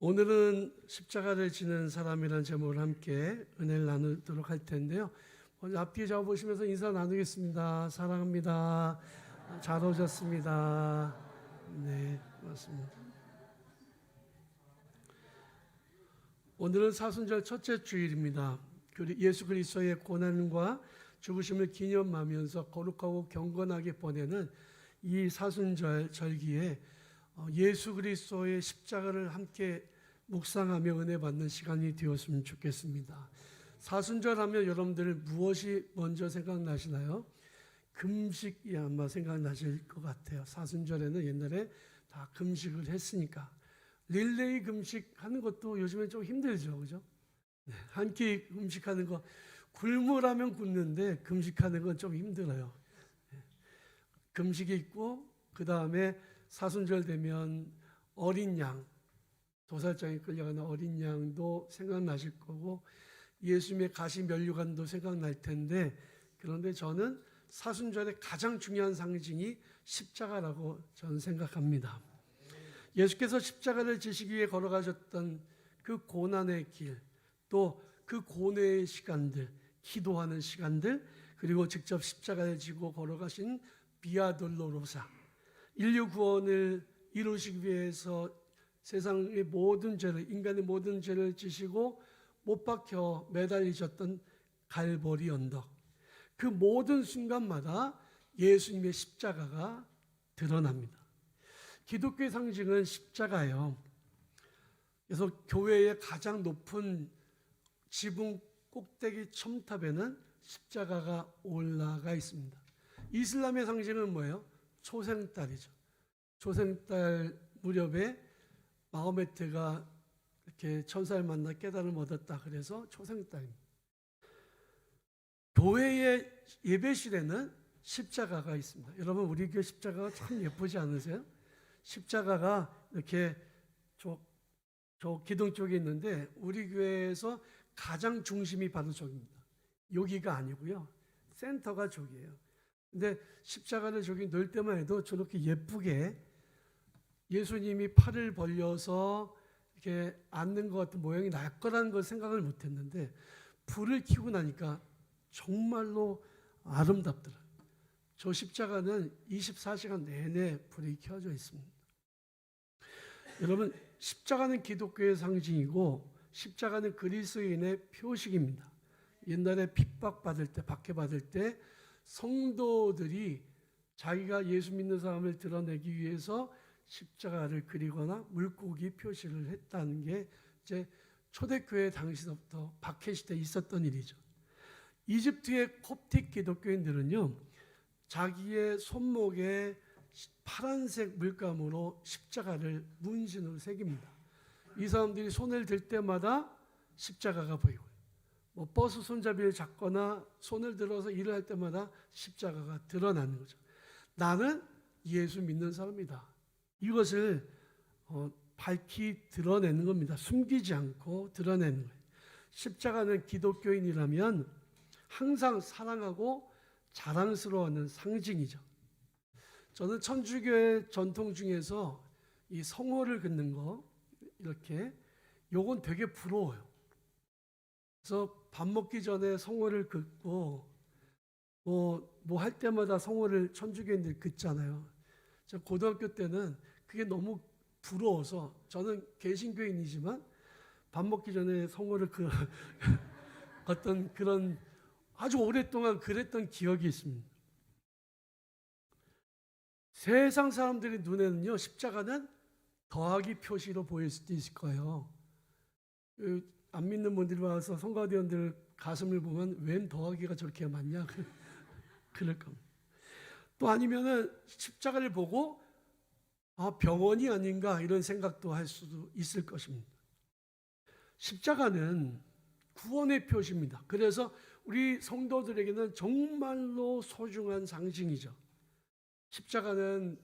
오늘은 십자가를 지는 사람이라는 제목을 함께 은혜를 나누도록 할 텐데요. 먼저 앞뒤에 잡아보시면서 인사 나누겠습니다. 사랑합니다. 잘 오셨습니다. 네, 맞습니다. 오늘은 사순절 첫째 주일입니다. 예수 그리스도의 고난과 죽으심을 기념하면서 거룩하고 경건하게 보내는 이 사순절 절기에 예수 그리스도의 십자가를 함께 묵상하며 은혜 받는 시간이 되었으면 좋겠습니다. 사순절 하면 여러분들 무엇이 먼저 생각나시나요? 금식이 아마 생각나실 것 같아요. 사순절에는 옛날에 다 금식을 했으니까. 릴레이 금식하는 것도 요즘엔 좀 힘들죠, 그죠? 네, 한 끼 금식하는 거, 굶으라면 굶는데 금식하는 건 좀 힘들어요. 네, 금식이 있고 그 다음에 사순절 되면 어린 양, 도살장에 끌려가는 어린 양도 생각나실 거고 예수님의 가시 면류관도 생각날 텐데, 그런데 저는 사순절의 가장 중요한 상징이 십자가라고 저는 생각합니다. 예수께서 십자가를 지시기 위해 걸어가셨던 그 고난의 길, 또 그 고뇌의 시간들, 기도하는 시간들, 그리고 직접 십자가를 지고 걸어가신 비아 돌로로사, 인류 구원을 이루시기 위해서 세상의 모든 죄를, 인간의 모든 죄를 지시고 못 박혀 매달리셨던 갈보리 언덕, 그 모든 순간마다 예수님의 십자가가 드러납니다. 기독교의 상징은 십자가예요. 그래서 교회의 가장 높은 지붕 꼭대기 첨탑에는 십자가가 올라가 있습니다. 이슬람의 상징은 뭐예요? 초생달이죠. 초생달 무렵에 마호메트가 이렇게 천사를 만나 깨달음을 얻었다. 그래서 초생달입니다. 교회의 예배실에는 십자가가 있습니다. 여러분, 우리 교회 십자가가 참 예쁘지 않으세요? 십자가가 이렇게 저 기둥 쪽에 있는데 우리 교회에서 가장 중심이 바로 저기입니다. 여기가 아니고요. 센터가 저기예요. 근데 십자가를 저기 넣을 때만 해도 저렇게 예쁘게 예수님이 팔을 벌려서 이렇게 앉는 것 같은 모양이 날 거라는 걸 생각을 못 했는데 불을 켜고 나니까 정말로 아름답더라고요. 저 십자가는 24시간 내내 불이 켜져 있습니다. 여러분, 십자가는 기독교의 상징이고 십자가는 그리스도인의 표식입니다. 옛날에 핍박받을 때, 박해받을 때 성도들이 자기가 예수 믿는 사람을 드러내기 위해서 십자가를 그리거나 물고기 표시를 했다는 게 이제 초대교회 당시부터 박해 시대에 있었던 일이죠. 이집트의 콥틱 기독교인들은요, 자기의 손목에 파란색 물감으로 십자가를 문신으로 새깁니다. 이 사람들이 손을 들 때마다 십자가가 보이고요. 버스 손잡이를 잡거나 손을 들어서 일을 할 때마다 십자가가 드러나는 거죠. 나는 예수 믿는 사람이다. 이것을 밝히 드러내는 겁니다. 숨기지 않고 드러내는 거예요. 십자가는 기독교인이라면 항상 사랑하고 자랑스러워하는 상징이죠. 저는 천주교의 전통 중에서 이 성호를 긋는 거, 이렇게, 요건 되게 부러워요. 그래서 밥 먹기 전에 성호를 긋고 뭐 할 때마다 성호를 천주교인들이 긋잖아요. 저 고등학교 때는 그게 너무 부러워서, 저는 개신교인이지만 밥 먹기 전에 성호를 어떤 그런 아주 오랫동안 그랬던 기억이 있습니다. 세상 사람들의 눈에는요, 십자가는 더하기 표시로 보일 수도 있을 거예요. 안 믿는 분들이 와서 성가대원들 가슴을 보면 웬 더하기가 저렇게 많냐 그럴 겁니다. 또 아니면은 십자가를 보고 병원이 아닌가 이런 생각도 할 수도 있을 것입니다. 십자가는 구원의 표시입니다. 그래서 우리 성도들에게는 정말로 소중한 상징이죠. 십자가는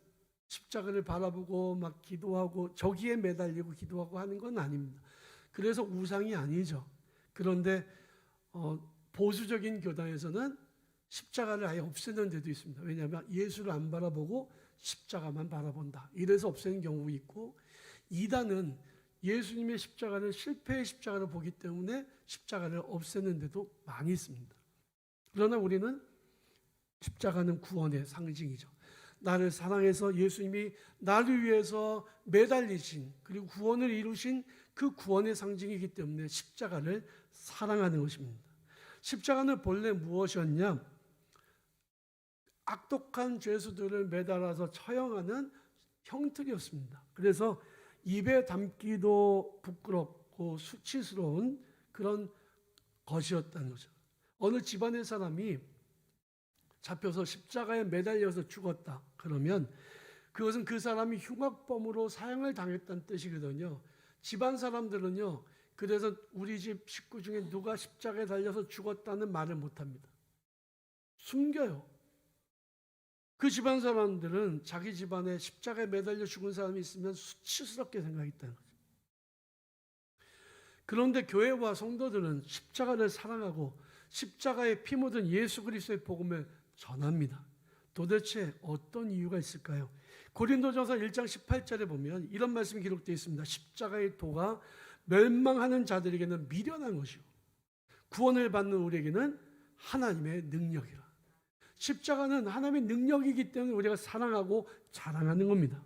십자가를 바라보고 막 기도하고 저기에 매달리고 기도하고 하는 건 아닙니다. 그래서 우상이 아니죠. 그런데 보수적인 교단에서는 십자가를 아예 없애는 데도 있습니다. 왜냐하면 예수를 안 바라보고 십자가만 바라본다. 이래서 없애는 경우 있고, 이단은 예수님의 십자가는 실패의 십자가로 보기 때문에 십자가를 없애는 데도 많이 있습니다. 그러나 우리는 십자가는 구원의 상징이죠. 나를 사랑해서 예수님이 나를 위해서 매달리신 그리고 구원을 이루신 그 구원의 상징이기 때문에 십자가를 사랑하는 것입니다. 십자가는 본래 무엇이었냐? 악독한 죄수들을 매달아서 처형하는 형틀이었습니다. 그래서 입에 담기도 부끄럽고 수치스러운 그런 것이었다는 거죠. 어느 집안의 사람이 잡혀서 십자가에 매달려서 죽었다 그러면 그것은 그 사람이 흉악범으로 사형을 당했다는 뜻이거든요. 집안 사람들은요, 그래서 우리 집 식구 중에 누가 십자가에 달려서 죽었다는 말을 못합니다. 숨겨요. 그 집안 사람들은 자기 집안에 십자가에 매달려 죽은 사람이 있으면 수치스럽게 생각했다는 거죠. 그런데 교회와 성도들은 십자가를 사랑하고 십자가에 피 묻은 예수 그리스도의 복음을 전합니다. 도대체 어떤 이유가 있을까요? 고린도전서 1장 18절에 보면 이런 말씀이 기록되어 있습니다. 십자가의 도가 멸망하는 자들에게는 미련한 것이요 구원을 받는 우리에게는 하나님의 능력이라. 십자가는 하나님의 능력이기 때문에 우리가 사랑하고 자랑하는 겁니다.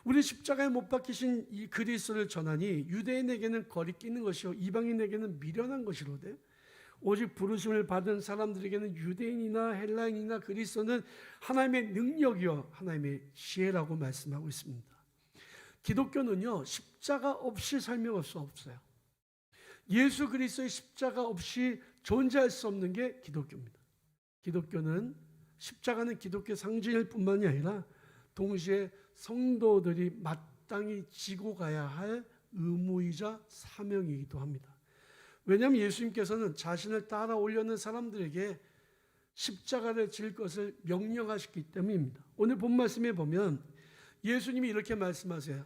우리 십자가에 못 박히신 이 그리스도를 전하니 유대인에게는 거리끼는 것이요 이방인에게는 미련한 것이로되 오직 부르심을 받은 사람들에게는 유대인이나 헬라인이나 그리스도는 하나님의 능력이요 하나님의 지혜라고 말씀하고 있습니다. 기독교는요 십자가 없이 설명할 수 없어요. 예수 그리스도의 십자가 없이 존재할 수 없는 게 기독교입니다. 십자가는 기독교 상징일 뿐만이 아니라 동시에 성도들이 마땅히 지고 가야 할 의무이자 사명이기도 합니다. 왜냐하면 예수님께서는 자신을 따라오려는 사람들에게 십자가를 질 것을 명령하셨기 때문입니다. 오늘 본 말씀에 보면 예수님이 이렇게 말씀하세요.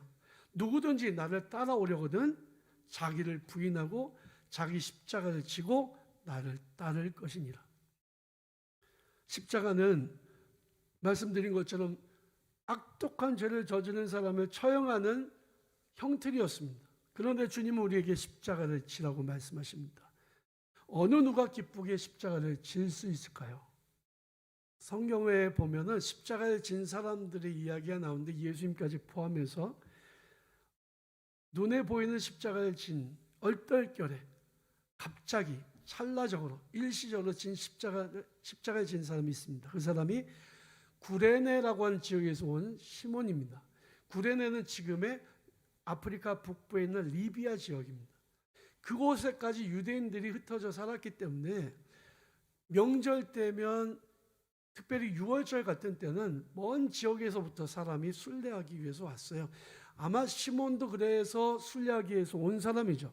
누구든지 나를 따라오려거든 자기를 부인하고 자기 십자가를 지고 나를 따를 것이니라. 십자가는 말씀드린 것처럼 악독한 죄를 저지른 사람을 처형하는 형틀이었습니다. 그런데 주님은 우리에게 십자가를 지라고 말씀하십니다. 어느 누가 기쁘게 십자가를 질 수 있을까요? 성경에 보면은 십자가를 진 사람들의 이야기가 나오는데 예수님까지 포함해서 눈에 보이는 십자가를 진 얼떨결에 갑자기 찰나적으로 일시적으로 진 십자가를 진 사람이 있습니다. 그 사람이 구레네라고 하는 지역에서 온 시몬입니다. 구레네는 지금의 아프리카 북부에 있는 리비아 지역입니다. 그곳에까지 유대인들이 흩어져 살았기 때문에 명절 때면 특별히 6월절 같은 때는 먼 지역에서부터 사람이 순례하기 위해서 왔어요. 아마 시몬도 그래서 순례하기 위해서 온 사람이죠.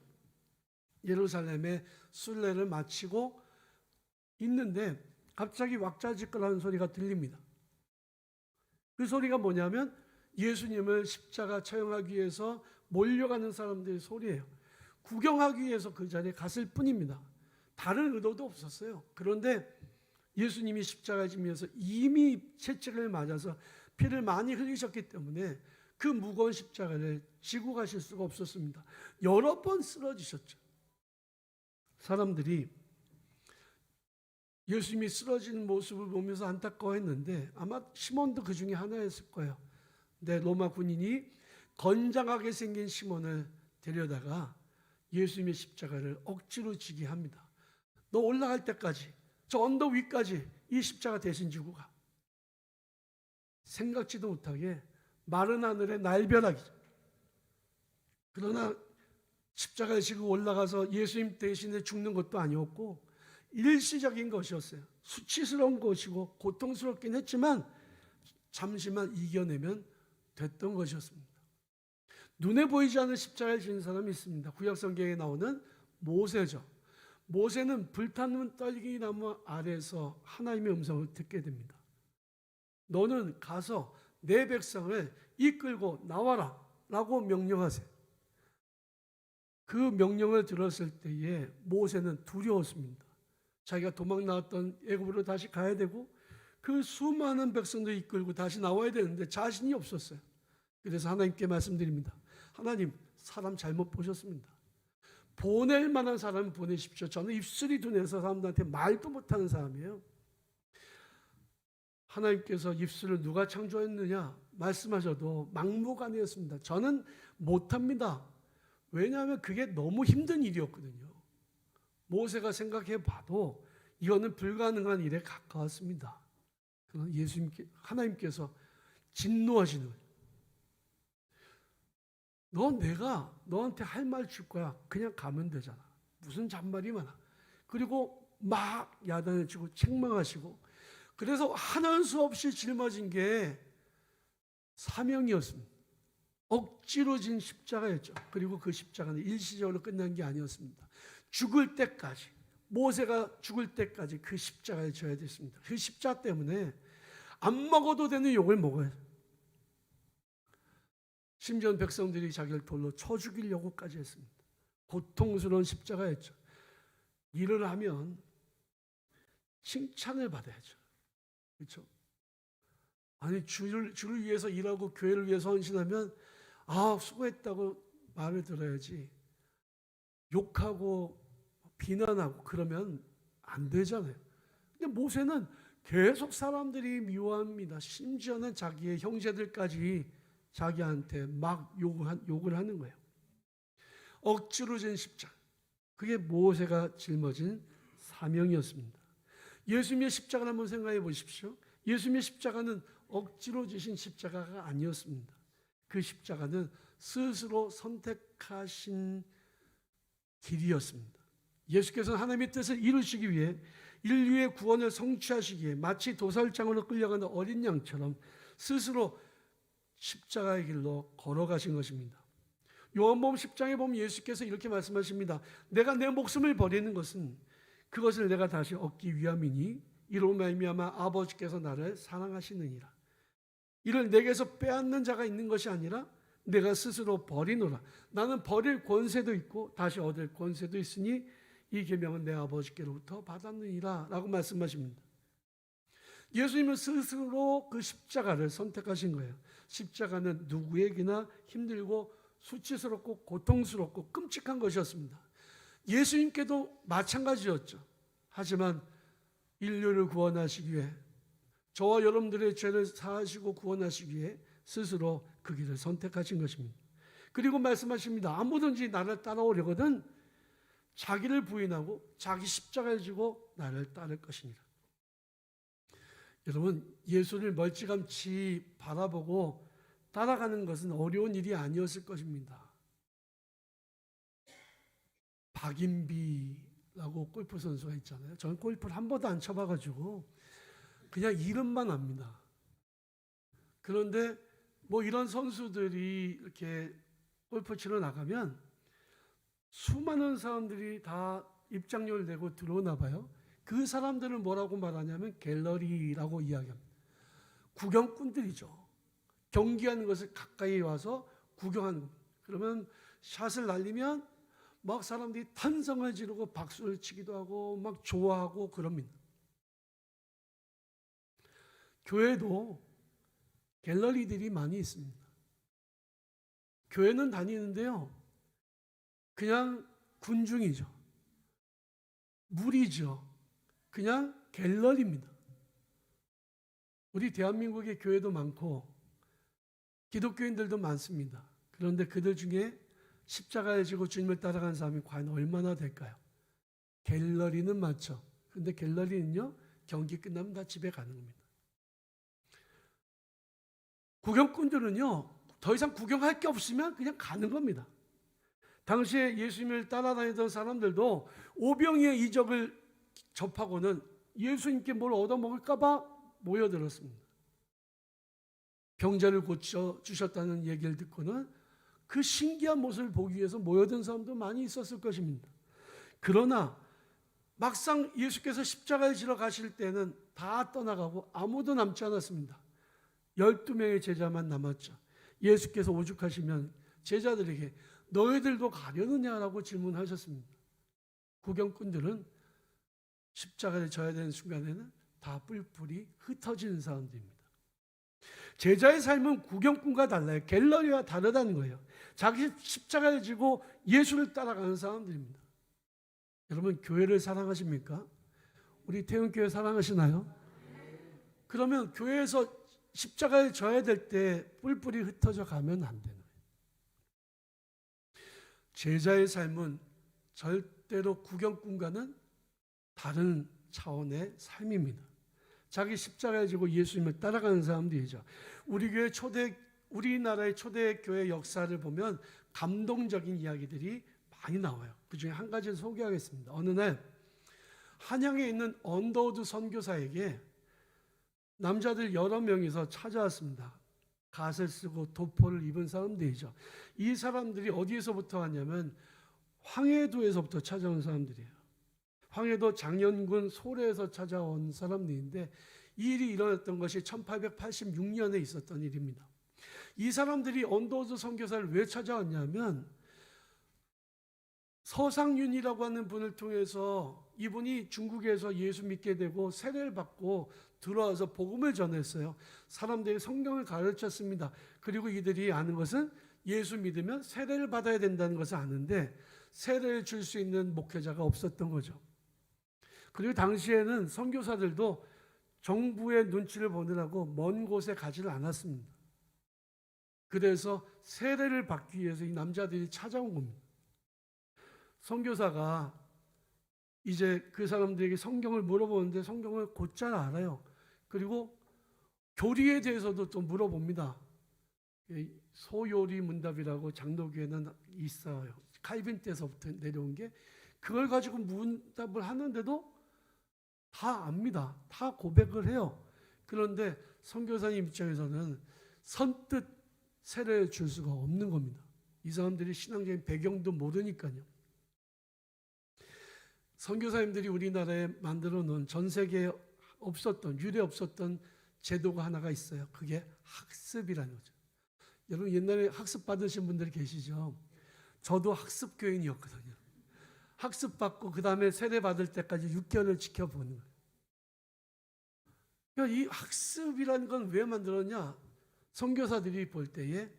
예루살렘에 순례를 마치고 있는데 갑자기 왁자지껄하는 소리가 들립니다. 그 소리가 뭐냐면 예수님을 십자가 처형하기 위해서 몰려가는 사람들의 소리예요. 구경하기 위해서 그 자리에 갔을 뿐입니다. 다른 의도도 없었어요. 그런데 예수님이 십자가에 지면서 이미 채찍을 맞아서 피를 많이 흘리셨기 때문에 그 무거운 십자가를 지고 가실 수가 없었습니다. 여러 번 쓰러지셨죠. 사람들이 예수님이 쓰러진 모습을 보면서 안타까워했는데 아마 시몬도 그 중에 하나였을 거예요. 근데 로마 군인이 건장하게 생긴 시몬을 데려다가 예수님의 십자가를 억지로 지게 합니다. 너 올라갈 때까지 저 언덕 위까지 이 십자가 대신 지고 가. 생각지도 못하게 마른 하늘의 날벼락이죠. 그러나 십자가를 지고 올라가서 예수님 대신에 죽는 것도 아니었고 일시적인 것이었어요. 수치스러운 것이고 고통스럽긴 했지만 잠시만 이겨내면 됐던 것이었습니다. 눈에 보이지 않는 십자가를 지는 사람이 있습니다. 구약성경에 나오는 모세죠. 모세는 불타는 떨기나무 아래에서 하나님의 음성을 듣게 됩니다. 너는 가서 내 백성을 이끌고 나와라 라고 명령하세요. 그 명령을 들었을 때에 모세는 두려웠습니다. 자기가 도망 나왔던 애굽으로 다시 가야 되고 그 수많은 백성들 이끌고 다시 나와야 되는데 자신이 없었어요. 그래서 하나님께 말씀드립니다. 하나님, 사람 잘못 보셨습니다. 보낼 만한 사람은 보내십시오. 저는 입술이 둔해서 사람들한테 말도 못하는 사람이에요. 하나님께서 입술을 누가 창조했느냐 말씀하셔도 막무가내였습니다. 저는 못합니다. 왜냐하면 그게 너무 힘든 일이었거든요. 모세가 생각해 봐도 이거는 불가능한 일에 가까웠습니다. 그러나 하나님께서 진노하시는 거예요. 내가 너한테 할 말 줄 거야. 그냥 가면 되잖아. 무슨 잔말이 많아. 그리고 막 야단을 치고 책망하시고, 그래서 하는 수 없이 짊어진 게 사명이었습니다. 억지로 진 십자가였죠. 그리고 그 십자가는 일시적으로 끝난 게 아니었습니다. 죽을 때까지, 모세가 죽을 때까지 그 십자가를 져야 됐습니다. 그 십자가 때문에 안 먹어도 되는 욕을 먹어요. 심지어 백성들이 자기를 돌로 쳐 죽이려고까지 했습니다. 고통스러운 십자가였죠. 일을 하면 칭찬을 받아야죠. 그렇죠? 아니 주를 위해서 일하고 교회를 위해서 헌신하면 수고했다고 말을 들어야지, 욕하고 비난하고 그러면 안 되잖아요. 근데 모세는 계속 사람들이 미워합니다. 심지어는 자기의 형제들까지 자기한테 막 욕을 하는 거예요. 억지로 진 십자가, 그게 모세가 짊어진 사명이었습니다. 예수님의 십자가를 한번 생각해 보십시오. 예수님의 십자가는 억지로 지신 십자가가 아니었습니다. 그 십자가는 스스로 선택하신 길이었습니다. 예수께서는 하나님의 뜻을 이루시기 위해, 인류의 구원을 성취하시기 위해 마치 도살장으로 끌려가는 어린 양처럼 스스로 십자가의 길로 걸어가신 것입니다. 요한복음 10장에 보면 예수께서 이렇게 말씀하십니다. 내가 내 목숨을 버리는 것은 그것을 내가 다시 얻기 위함이니 이로 말미암아 아버지께서 나를 사랑하시느니라. 이를 내게서 빼앗는 자가 있는 것이 아니라 내가 스스로 버리노라. 나는 버릴 권세도 있고 다시 얻을 권세도 있으니 이 계명은 내 아버지께로부터 받았느니라 라고 말씀하십니다. 예수님은 스스로 그 십자가를 선택하신 거예요. 십자가는 누구에게나 힘들고 수치스럽고 고통스럽고 끔찍한 것이었습니다. 예수님께도 마찬가지였죠. 하지만 인류를 구원하시기 위해, 저와 여러분들의 죄를 사하시고 구원하시기 위해 스스로 그 길을 선택하신 것입니다. 그리고 말씀하십니다. 아무든지 나를 따라오려거든 자기를 부인하고 자기 십자가를 지고 나를 따를 것이니라. 여러분, 예수를 멀찌감치 바라보고 따라가는 것은 어려운 일이 아니었을 것입니다. 박인비라고 골프 선수가 있잖아요. 저는 골프를 한 번도 안 쳐봐가지고 그냥 이름만 압니다. 그런데 이런 선수들이 이렇게 골프 치러 나가면 수많은 사람들이 다 입장료를 내고 들어오나 봐요. 그 사람들을 뭐라고 말하냐면 갤러리라고 이야기합니다. 구경꾼들이죠. 경기하는 것을 가까이 와서 구경하는 겁니다. 그러면 샷을 날리면 막 사람들이 탄성을 지르고 박수를 치기도 하고 막 좋아하고 그럽니다. 교회도 갤러리들이 많이 있습니다. 교회는 다니는데요, 그냥 군중이죠. 무리죠. 그냥 갤러리입니다. 우리 대한민국의 교회도 많고 기독교인들도 많습니다. 그런데 그들 중에 십자가를 지고 주님을 따라가는 사람이 과연 얼마나 될까요? 갤러리는 많죠. 그런데 갤러리는요, 경기 끝나면 다 집에 가는 겁니다. 구경꾼들은요, 더 이상 구경할 게 없으면 그냥 가는 겁니다. 당시에 예수님을 따라다니던 사람들도 오병이의 이적을 접하고는 예수님께 뭘 얻어먹을까 봐 모여들었습니다. 병자를 고쳐주셨다는 얘기를 듣고는 그 신기한 모습을 보기 위해서 모여든 사람도 많이 있었을 것입니다. 그러나 막상 예수께서 십자가를 지러 가실 때는 다 떠나가고 아무도 남지 않았습니다. 12명의 제자만 남았죠. 예수께서 오죽하시면 제자들에게 너희들도 가려느냐라고 질문하셨습니다. 구경꾼들은 십자가를 져야 되는 순간에는 다 뿔뿔이 흩어지는 사람들입니다. 제자의 삶은 구경꾼과 달라요. 갤러리와 다르다는 거예요. 자기 십자가를 지고 예수를 따라가는 사람들입니다. 여러분, 교회를 사랑하십니까? 우리 태훈교회 사랑하시나요? 그러면 교회에서 십자가를 져야 될 때 뿔뿔이 흩어져 가면 안 되는 거예요. 제자의 삶은 절대로 구경꾼과는 다른 차원의 삶입니다. 자기 십자가를 지고 예수님을 따라가는 사람들이죠. 우리나라의 초대교회 역사를 보면 감동적인 이야기들이 많이 나와요. 그 중에 한 가지를 소개하겠습니다. 어느 날 한양에 있는 언더우드 선교사에게 남자들 여러 명이서 찾아왔습니다. 갓을 쓰고 도포를 입은 사람들이죠. 이 사람들이 어디에서부터 왔냐면 황해도에서부터 찾아온 사람들이에요. 황해도 장년군 소래에서 찾아온 사람들인데 이 일이 일어났던 것이 1886년에 있었던 일입니다. 이 사람들이 언더우드 선교사를 왜 찾아왔냐면 서상윤이라고 하는 분을 통해서 이분이 중국에서 예수 믿게 되고 세례를 받고 들어와서 복음을 전했어요. 사람들이 성경을 가르쳤습니다. 그리고 이들이 아는 것은 예수 믿으면 세례를 받아야 된다는 것을 아는데 세례를 줄 수 있는 목회자가 없었던 거죠. 그리고 당시에는 선교사들도 정부의 눈치를 보느라고 먼 곳에 가지를 않았습니다. 그래서 세례를 받기 위해서 이 남자들이 찾아온 겁니다. 선교사가 이제 그 사람들에게 성경을 물어보는데 성경을 곧잘 알아요. 그리고 교리에 대해서도 또 물어봅니다. 소요리 문답이라고 장로교에는 있어요. 칼빈 때서부터 내려온 게 그걸 가지고 문답을 하는데도 다 압니다. 다 고백을 해요. 그런데 선교사님 입장에서는 선뜻 세례를 줄 수가 없는 겁니다. 이 사람들이 신앙적인 배경도 모르니까요. 선교사님들이 우리나라에 만들어 놓은 전 세계에 없었던, 유례 없었던 제도가 하나가 있어요. 그게 학습이라는 거죠. 여러분 옛날에 학습 받으신 분들이 계시죠? 저도 학습 교인이었거든요. 학습 받고 그 다음에 세례 받을 때까지 6개월을 지켜보는 거예요. 그러니까 이 학습이라는 건 왜 만들었냐? 선교사들이 볼 때에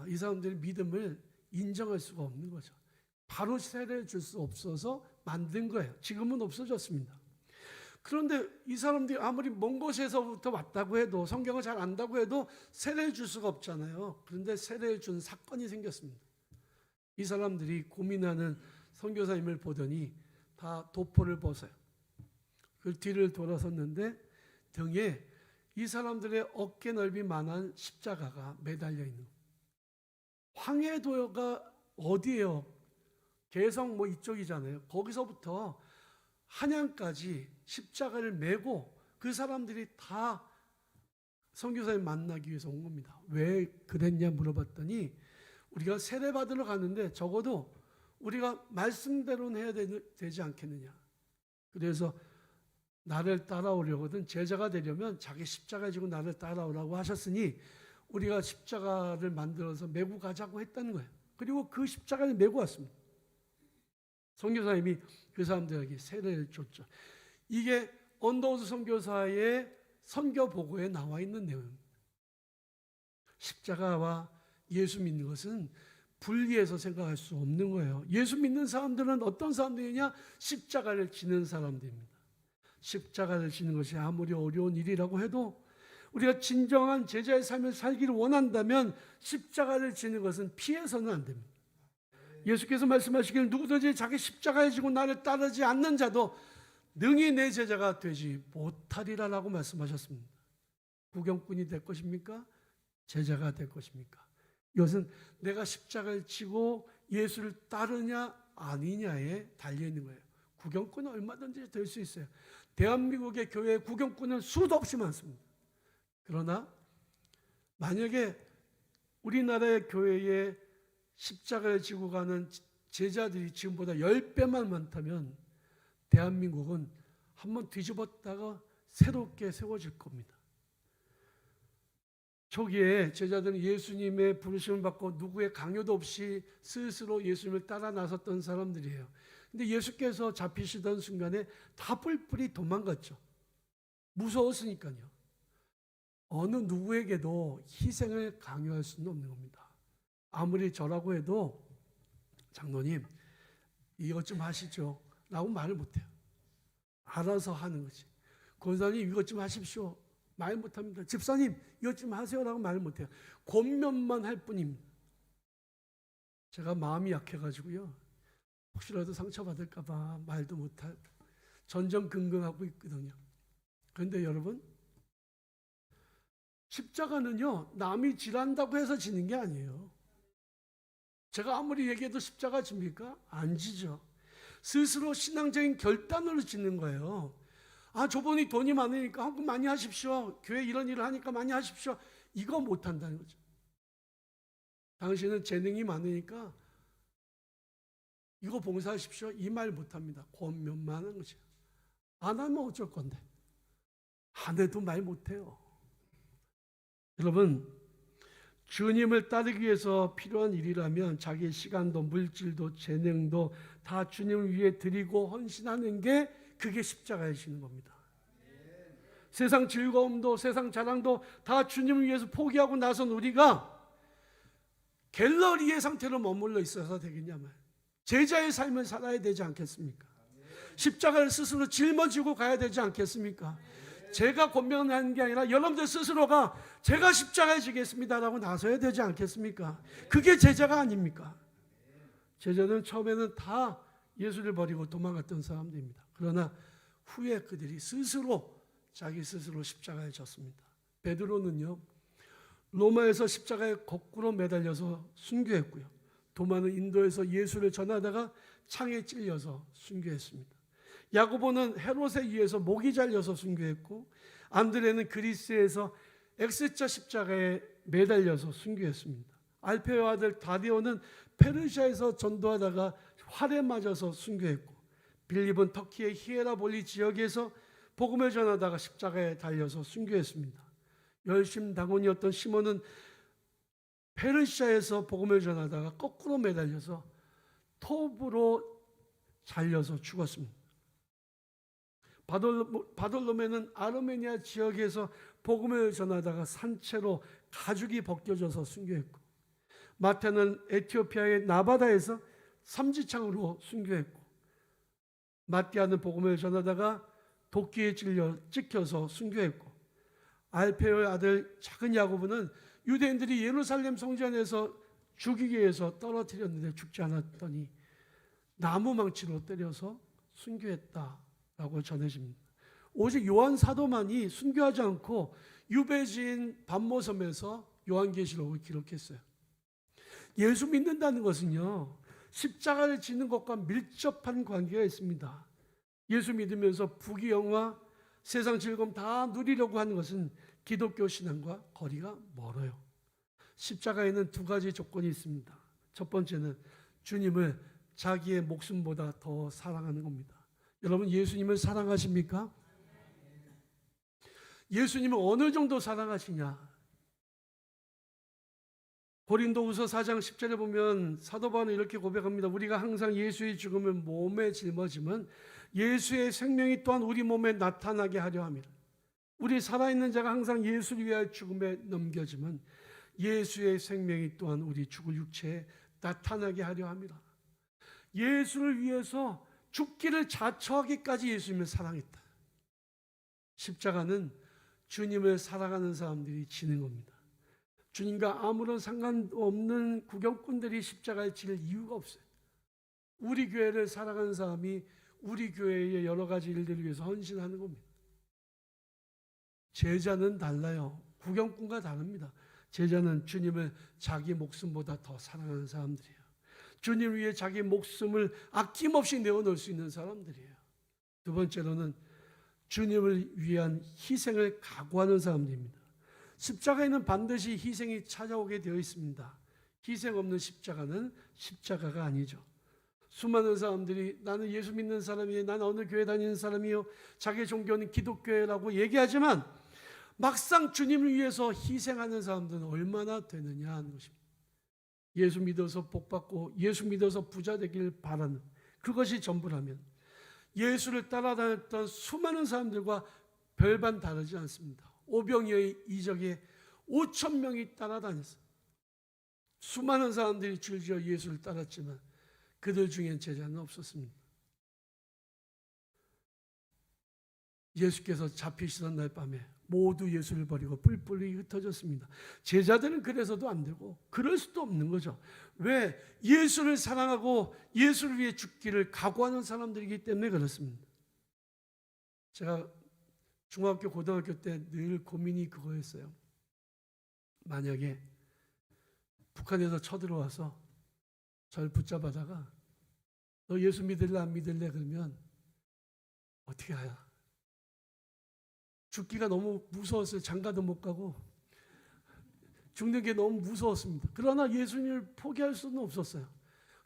이 사람들의 믿음을 인정할 수가 없는 거죠. 바로 세례를 줄 수 없어서 만든 거예요. 지금은 없어졌습니다. 그런데 이 사람들이 아무리 먼 곳에서부터 왔다고 해도 성경을 잘 안다고 해도 세례를 줄 수가 없잖아요. 그런데 세례를 준 사건이 생겼습니다. 이 사람들이 고민하는 선교사님을 보더니 다 도포를 벗어요. 그 뒤를 돌아섰는데 등에 이 사람들의 어깨 넓이만한 십자가가 매달려 있는 거예요. 황해도가 어디예요? 개성 뭐 이쪽이잖아요. 거기서부터 한양까지 십자가를 메고 그 사람들이 다 선교사님 만나기 위해서 온 겁니다. 왜 그랬냐 물어봤더니 우리가 세례 받으러 가는데 적어도 우리가 말씀대로는 해야 되지 않겠느냐. 그래서 나를 따라오려거든 제자가 되려면 자기 십자가 지고 나를 따라오라고 하셨으니 우리가 십자가를 만들어서 메고 가자고 했다는 거예요. 그리고 그 십자가를 메고 왔습니다. 선교사님이 그 사람들에게 세례를 줬죠. 이게 언더우드 선교사의 선교 보고에 나와 있는 내용입니다. 십자가와 예수 믿는 것은 분리해서 생각할 수 없는 거예요. 예수 믿는 사람들은 어떤 사람들이냐? 십자가를 지는 사람들입니다. 십자가를 지는 것이 아무리 어려운 일이라고 해도 우리가 진정한 제자의 삶을 살기를 원한다면 십자가를 지는 것은 피해서는 안 됩니다. 예수께서 말씀하시기를 누구든지 자기 십자가를 지고 나를 따르지 않는 자도 능히 내 제자가 되지 못하리라라고 말씀하셨습니다. 구경꾼이 될 것입니까? 제자가 될 것입니까? 이것은 내가 십자가를 지고 예수를 따르냐 아니냐에 달려있는 거예요. 구경꾼은 얼마든지 될 수 있어요. 대한민국의 교회에 구경꾼은 수도 없이 많습니다. 그러나 만약에 우리나라의 교회에 십자가를 지고 가는 제자들이 지금보다 10배만 많다면 대한민국은 한번 뒤집었다가 새롭게 세워질 겁니다. 초기에 제자들은 예수님의 부르심을 받고 누구의 강요도 없이 스스로 예수님을 따라 나섰던 사람들이에요. 근데 예수께서 잡히시던 순간에 다 뿔뿔이 도망갔죠. 무서웠으니까요. 어느 누구에게도 희생을 강요할 수는 없는 겁니다. 아무리 저라고 해도 장로님 이것 좀 하시죠 라고 말을 못해요. 알아서 하는 거지. 권사님 이것 좀 하십시오 말 못합니다. 집사님 이것 좀 하세요라고 말을 못해요. 권면만 할 뿐입니다. 제가 마음이 약해가지고요, 혹시라도 상처받을까 봐 말도 못하고 전전긍긍하고 있거든요. 그런데 여러분, 십자가는요 남이 지란다고 해서 지는 게 아니에요. 제가 아무리 얘기해도 십자가 집니까? 안 지죠. 스스로 신앙적인 결단으로 짓는 거예요. 아, 저분이 돈이 많으니까 헌금 많이 하십시오. 교회 이런 일을 하니까 많이 하십시오. 이거 못한다는 거죠. 당신은 재능이 많으니까 이거 봉사하십시오. 이 말 못합니다. 권면만 하는 거죠. 안 하면 어쩔 건데. 안 해도 말 못해요. 여러분, 주님을 따르기 위해서 필요한 일이라면 자기의 시간도 물질도 재능도 다 주님을 위해 드리고 헌신하는 게 그게 십자가에 지는 겁니다. 세상 즐거움도 세상 자랑도 다 주님을 위해서 포기하고 나선 우리가 갤러리의 상태로 머물러 있어서 되겠냐면 제자의 삶을 살아야 되지 않겠습니까? 십자가를 스스로 짊어지고 가야 되지 않겠습니까? 제가 권면하는 게 아니라 여러분들 스스로가 제가 십자가에 지겠습니다라고 나서야 되지 않겠습니까? 그게 제자가 아닙니까? 제자는 처음에는 다 예수를 버리고 도망갔던 사람들입니다. 그러나 후에 그들이 자기 스스로 십자가에 졌습니다. 베드로는요, 로마에서 십자가에 거꾸로 매달려서 순교했고요. 도마는 인도에서 예수를 전하다가 창에 찔려서 순교했습니다. 야고보는 헤롯에 의해서 목이 잘려서 순교했고, 안드레는 그리스에서 X자 십자가에 매달려서 순교했습니다. 알페오 아들 다데오는 페르시아에서 전도하다가 활에 맞아서 순교했고, 빌립은 터키의 히에라볼리 지역에서 복음을 전하다가 십자가에 달려서 순교했습니다. 열심당원이었던 시몬은 페르시아에서 복음을 전하다가 거꾸로 매달려서 톱으로 잘려서 죽었습니다. 바돌로메는 아르메니아 지역에서 복음을 전하다가 산채로 가죽이 벗겨져서 순교했고, 마태는 에티오피아의 나바다에서 삼지창으로 순교했고, 마띠아는 복음을 전하다가 도끼에 찍혀서 순교했고, 알페오의 아들 작은 야고보는 유대인들이 예루살렘 성전에서 죽이기 위해서 떨어뜨렸는데 죽지 않았더니 나무 망치로 때려서 순교했다라고 전해집니다. 오직 요한 사도만이 순교하지 않고 유배지인 반모섬에서 요한계시록을 기록했어요. 예수 믿는다는 것은요, 십자가를 지는 것과 밀접한 관계가 있습니다. 예수 믿으면서 부귀영화, 세상 즐거움 다 누리려고 하는 것은 기독교 신앙과 거리가 멀어요. 십자가에는 두 가지 조건이 있습니다. 첫 번째는 주님을 자기의 목숨보다 더 사랑하는 겁니다. 여러분, 예수님을 사랑하십니까? 예수님을 어느 정도 사랑하시냐? 고린도후서 4장 10절에 보면 사도 바울은 이렇게 고백합니다. 우리가 항상 예수의 죽음을 몸에 짊어지면 예수의 생명이 또한 우리 몸에 나타나게 하려 함이라. 우리 살아있는 자가 항상 예수를 위하여 죽음에 넘겨지면 예수의 생명이 또한 우리 죽을 육체에 나타나게 하려 함이라. 예수를 위해서 죽기를 자처하기까지 예수님을 사랑했다. 십자가는 주님을 사랑하는 사람들이 지는 겁니다. 주님과 아무런 상관없는 구경꾼들이 십자가에 질 이유가 없어요. 우리 교회를 사랑하는 사람이 우리 교회의 여러 가지 일들을 위해서 헌신하는 겁니다. 제자는 달라요. 구경꾼과 다릅니다. 제자는 주님을 자기 목숨보다 더 사랑하는 사람들이에요. 주님을 위해 자기 목숨을 아낌없이 내어놓을 수 있는 사람들이에요. 두 번째로는 주님을 위한 희생을 각오하는 사람들입니다. 십자가에는 반드시 희생이 찾아오게 되어 있습니다. 희생 없는 십자가는 십자가가 아니죠. 수많은 사람들이 나는 예수 믿는 사람이에요, 나는 어느 교회 다니는 사람이요, 자기 종교는 기독교라고 얘기하지만 막상 주님을 위해서 희생하는 사람들은 얼마나 되느냐 하는 것입니다. 예수 믿어서 복받고 예수 믿어서 부자 되길 바라는 그것이 전부라면 예수를 따라다녔던 수많은 사람들과 별반 다르지 않습니다. 오병이어의 이적에 5천 명이 따라다녔어요. 수많은 사람들이 줄지어 예수를 따랐지만 그들 중엔 제자는 없었습니다. 예수께서 잡히시던 날 밤에 모두 예수를 버리고 뿔뿔이 흩어졌습니다. 제자들은 그래서도 안 되고 그럴 수도 없는 거죠. 왜? 예수를 사랑하고 예수를 위해 죽기를 각오하는 사람들이기 때문에 그렇습니다. 제가 중학교, 고등학교 때 늘 고민이 그거였어요. 만약에 북한에서 쳐들어와서 저를 붙잡아다가 너 예수 믿을래 안 믿을래 그러면 어떻게 해야? 죽기가 너무 무서웠어요. 장가도 못 가고 죽는 게 너무 무서웠습니다. 그러나 예수님을 포기할 수는 없었어요.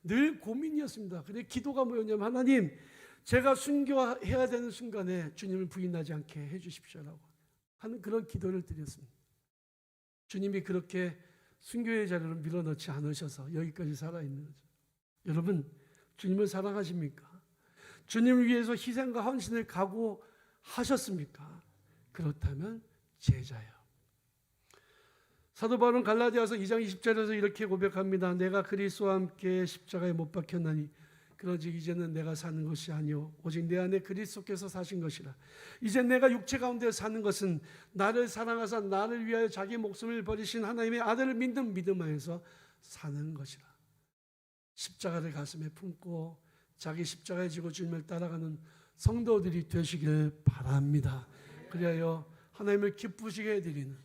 늘 고민이었습니다. 근데 기도가 뭐였냐면 하나님 제가 순교해야 되는 순간에 주님을 부인하지 않게 해주십시오라고 하는 그런 기도를 드렸습니다. 주님이 그렇게 순교의 자리로 밀어넣지 않으셔서 여기까지 살아있는 거죠. 여러분 주님을 사랑하십니까? 주님을 위해서 희생과 헌신을 각오하셨습니까? 그렇다면 제자예요. 사도 바울은 갈라디아서 2장 20절에서 이렇게 고백합니다. 내가 그리스도와 함께 십자가에 못 박혔나니 그러즉 이제는 내가 사는 것이 아니요 오직 내 안에 그리스도께서 사신 것이라. 이제 내가 육체 가운데 사는 것은 나를 사랑하사 나를 위하여 자기 목숨을 버리신 하나님의 아들을 믿는 믿음 안에서 사는 것이라. 십자가를 가슴에 품고 자기 십자가에 지고 주님을 따라가는 성도들이 되시길 바랍니다. 그리하여 하나님을 기쁘시게 해드리는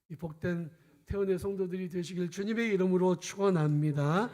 이 복된 태원의 성도들이 되시길 주님의 이름으로 축원합니다.